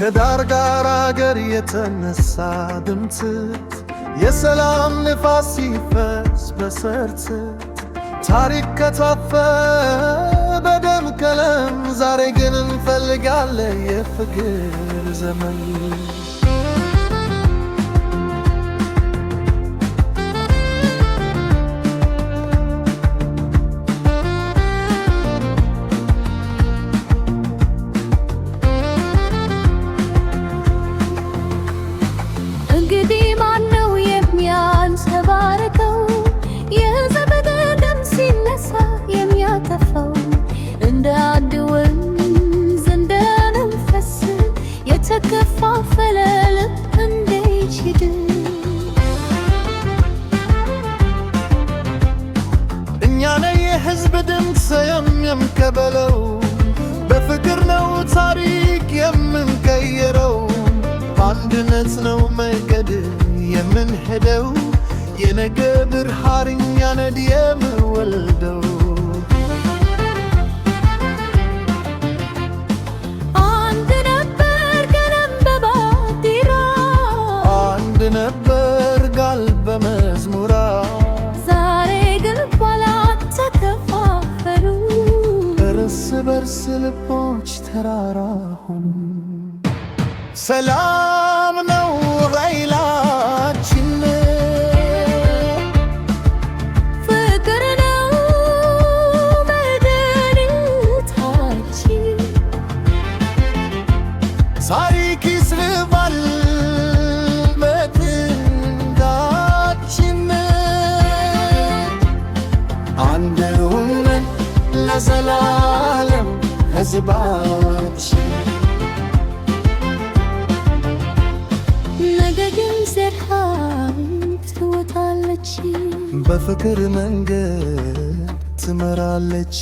ከዳር ጋር አገር የተነሳ ድምፅት የሰላም ንፋስ ሲፈስ በሰርት ታሪክ ከታፈ በደም ቀለም ዛሬ ግን እንፈልጋለን የፍቅር ዘመን የህዝብ ድምፅ የምንቀበለው በፍቅር ነው ታሪክ የምንቀይረው በአንድነት ነው መንገድ የምንሄደው የነገ ብርሃን እኛ ነን የምንወልደው አንድ ነበር ቀለም በባንዲራ አንድ ነበር ቃል በመዝሙራ በርስ ልቦች ተራራሁን ሰላም ነው ኃይላችን ፍቅር ነው መድኃኒታችን ታሪክ ይስባል በትንጋችን አንድ ሆነን ለዘላለም ሕዝባችን ነገ ግን ዘርሃም ትወጣለች በፍቅር መንገድ ትመራለች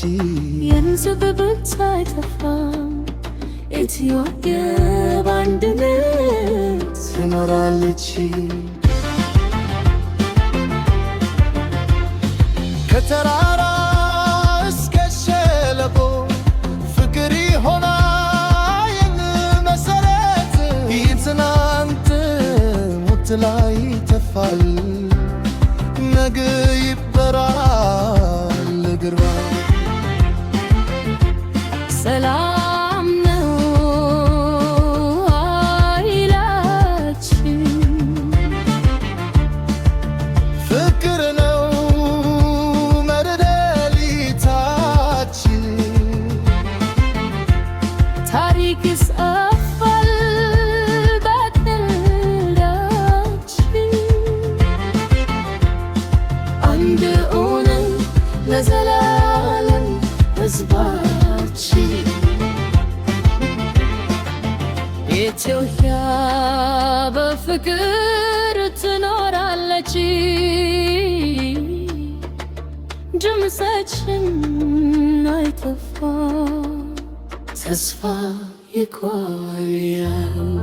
የሕዝብ ብቻ አይጠፋም ኢትዮጵያ በአንድነት ትኖራለች ከተራራ እስከ ሸለቆ ፍቅር ይሆናል የመሰረት ትናንት ሞት ላይ ይተፋል ነገ ይበራል ግርማ ሰላም ነው ኃይላችን ፍቅር ነው መድኃኒታችን ታሪክ ይስፋል በትውልዳችን አንድ ሆነን ለዘላለም ሕዝባችን ኢትዮጵያ በፍቅር ትኖራለች ድምፃችን አይጠፋም ተስፋ ይቆያል